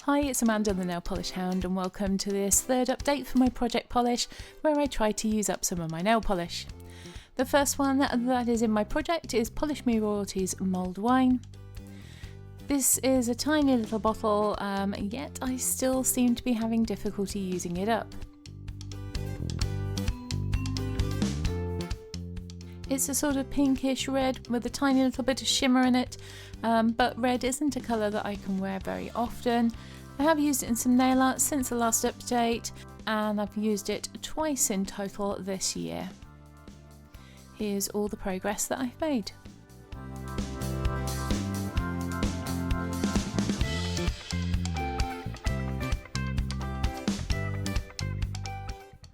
Hi, it's Amanda the Nail Polish Hound and welcome to this third update for my project polish where I try to use up some of my nail polish. The first one that is in my project is Polish Me Royalties Mulled Wine. This is a tiny little bottle, yet I still seem to be having difficulty using it up. It's a sort of pinkish red with a tiny little bit of shimmer in it, but red isn't a colour that I can wear very often. I have used it in some nail art since the last update, and I've used it twice in total this year. Here's all the progress that I've made.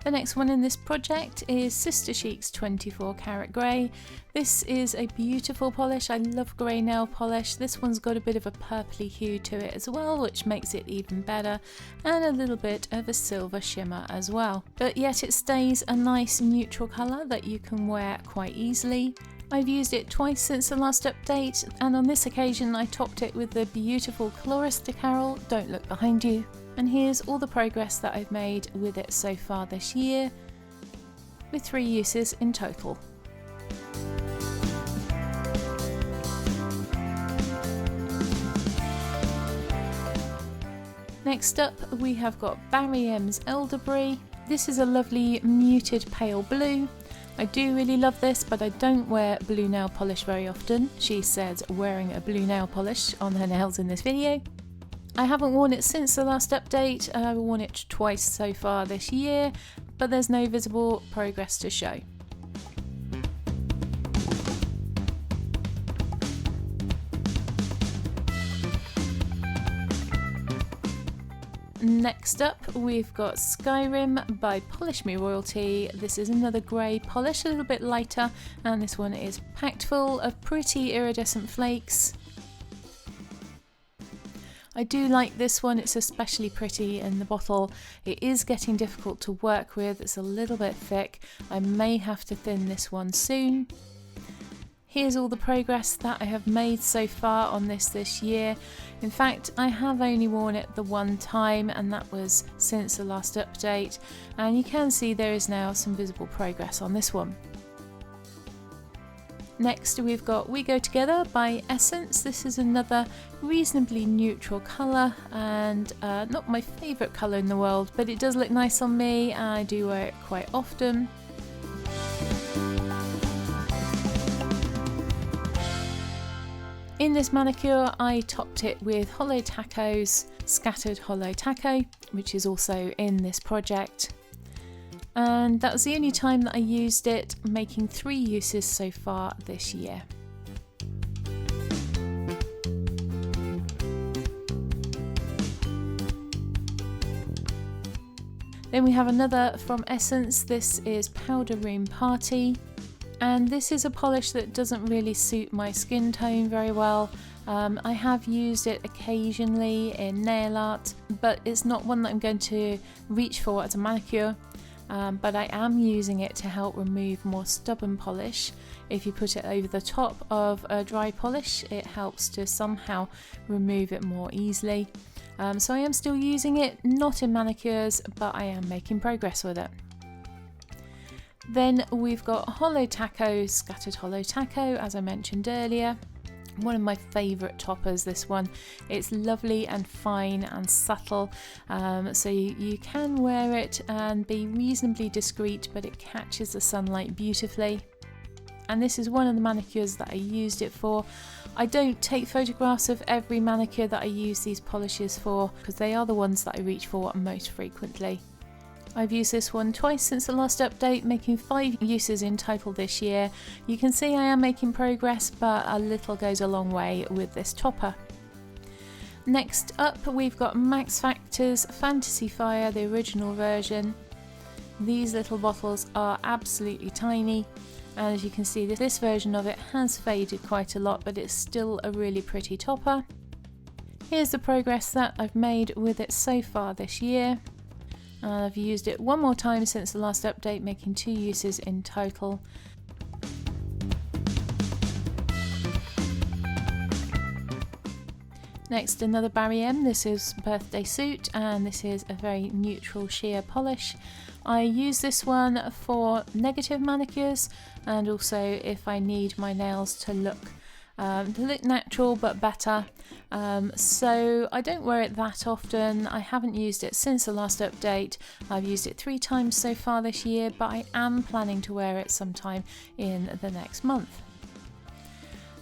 The next one in this project is Sister Chic's 24 Karat Grey. This is a beautiful polish. I love grey nail polish. This one's got a bit of a purpley hue to it as well, which makes it even better, and a little bit of a silver shimmer as well. But yet it stays a nice neutral colour that you can wear quite easily. I've used it twice since the last update, and on this occasion I topped it with the beautiful Chloris de Carol, Don't Look Behind You. And here's all the progress that I've made with it so far this year, with 3 uses in total. Next up we have got Barry M's Elderberry. This is a lovely muted pale blue. I do really love this, but I don't wear blue nail polish very often. She says wearing a blue nail polish on her nails in this video. I haven't worn it since the last update. I've worn it twice so far this year, but there's no visible progress to show. Next up we've got Skyrim by Polish Me Royalty. This is another grey polish, a little bit lighter, and this one is packed full of pretty iridescent flakes. I do like this one, it's especially pretty in the bottle. It is getting difficult to work with, it's a little bit thick. I may have to thin this one soon. Here's all the progress that I have made so far on this year. In fact, I have only worn it the one time, and that was since the last update. And you can see there is now some visible progress on this one. Next we've got We Go Together by Essence. This is another reasonably neutral colour and not my favourite colour in the world, but it does look nice on me and I do wear it quite often. In this manicure I topped it with Hollow Taco's Scattered Hollow Taco, which is also in this project. And that was the only time that I used it, making 3 uses so far this year. Then we have another from Essence. This is Powder Room Party, and this is a polish that doesn't really suit my skin tone very well. I have used it occasionally in nail art, but it's not one that I'm going to reach for as a manicure. But I am using it to help remove more stubborn polish. If you put it over the top of a dry polish, it helps to somehow remove it more easily. So I am still using it, not in manicures, but I am making progress with it. Then we've got Hollow Taco's Scattered Hollow Taco, as I mentioned earlier. One of my favourite toppers, this one. It's lovely and fine and subtle, so you can wear it and be reasonably discreet, but it catches the sunlight beautifully. And this is one of the manicures that I used it for. I don't take photographs of every manicure that I use these polishes for, because they are the ones that I reach for most frequently. I've used this one twice since the last update, making 5 uses in total this year. You can see I am making progress, but a little goes a long way with this topper. Next up we've got Max Factor's Fantasy Fire, the original version. These little bottles are absolutely tiny, and as you can see this version of it has faded quite a lot, but it's still a really pretty topper. Here's the progress that I've made with it so far this year. I've used it one more time since the last update, making 2 uses in total. Next, another Barry M. This is Birthday Suit, and this is a very neutral sheer polish. I use this one for negative manicures, and also if I need my nails to look natural but better. So I don't wear it that often. I haven't used it since the last update. I've used it 3 times so far this year, but I am planning to wear it sometime in the next month.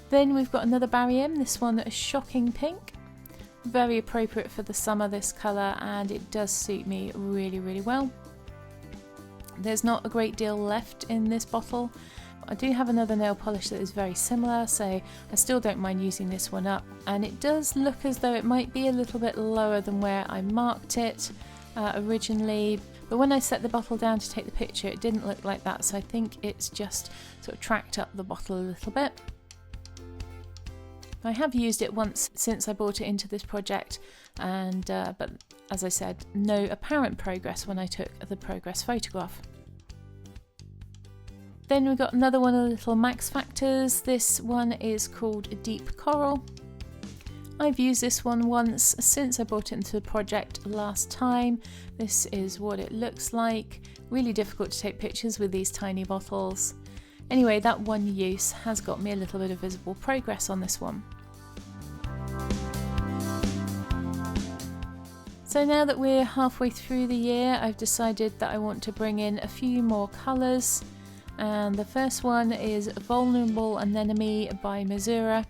Then we've got another Barry M, this one is shocking pink. Very appropriate for the summer, this colour, and it does suit me really, really well. There's not a great deal left in this bottle. I do have another nail polish that is very similar, so I still don't mind using this one up, and it does look as though it might be a little bit lower than where I marked it originally, but when I set the bottle down to take the picture it didn't look like that, so I think it's just sort of tracked up the bottle a little bit. I have used it once since I brought it into this project, and but as I said, no apparent progress when I took the progress photograph. Then we've got another one of the little Max Factors. This one is called Deep Coral. I've used this one once since I brought it into the project last time. This is what it looks like. Really difficult to take pictures with these tiny bottles. Anyway, that one use has got me a little bit of visible progress on this one. So now that we're halfway through the year, I've decided that I want to bring in a few more colours. And the first one is Vulnerable Anemone by Missoura.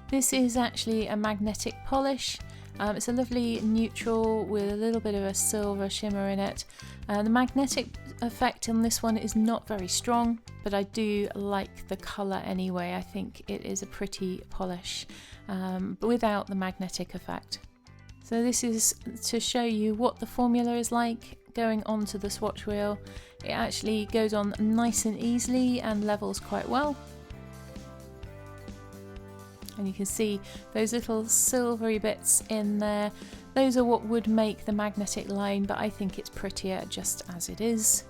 This is actually a magnetic polish. It's a lovely neutral with a little bit of a silver shimmer in it. The magnetic effect on this one is not very strong, but I do like the colour anyway. I think it is a pretty polish, but without the magnetic effect. So this is to show you what the formula is like going onto the swatch wheel. It actually goes on nice and easily and levels quite well. And you can see those little silvery bits in there. Those are what would make the magnetic line, but I think it's prettier just as it is.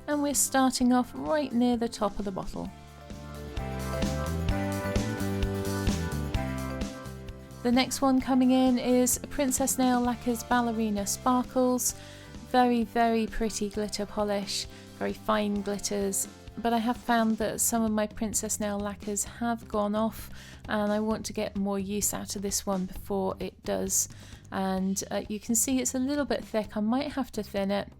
And we're starting off right near the top of the bottle. The next one coming in is Princess Nail Lacquer's Ballerina Sparkles. Very, very pretty glitter polish, very fine glitters, but I have found that some of my Princess Nail lacquers have gone off, and I want to get more use out of this one before it does. And you can see it's a little bit thick. I might have to thin it,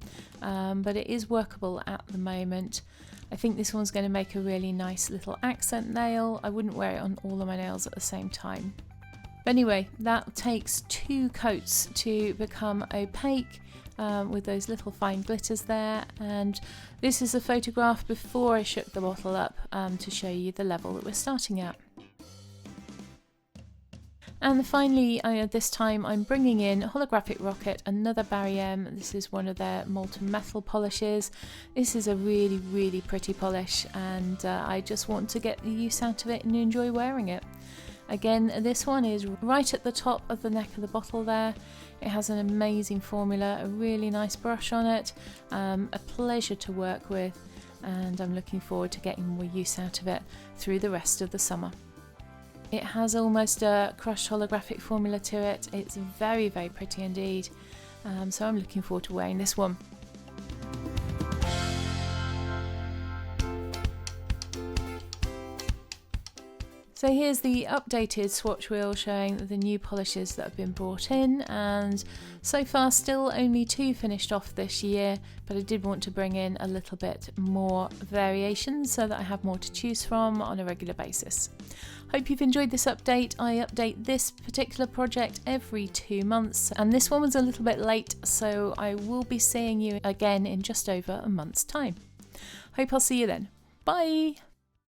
but it is workable at the moment. I think this one's going to make a really nice little accent nail. I wouldn't wear it on all of my nails at the same time. But anyway, that takes 2 coats to become opaque with those little fine glitters there. And this is a photograph before I shook the bottle up to show you the level that we're starting at. And finally, this time I'm bringing in Holographic Rocket, another Barry M. This is one of their molten metal polishes. This is a really, really pretty polish, and I just want to get the use out of it and enjoy wearing it. Again, this one is right at the top of the neck of the bottle there. It has an amazing formula, a really nice brush on it, a pleasure to work with, and I'm looking forward to getting more use out of it through the rest of the summer. It has almost a crushed holographic formula to it. It's very, very pretty indeed, so I'm looking forward to wearing this one. So here's the updated swatch wheel showing the new polishes that have been brought in, and so far still only 2 finished off this year, but I did want to bring in a little bit more variation so that I have more to choose from on a regular basis. Hope you've enjoyed this update. I update this particular project every 2 months, and this one was a little bit late, so I will be seeing you again in just over a month's time. Hope I'll see you then. Bye!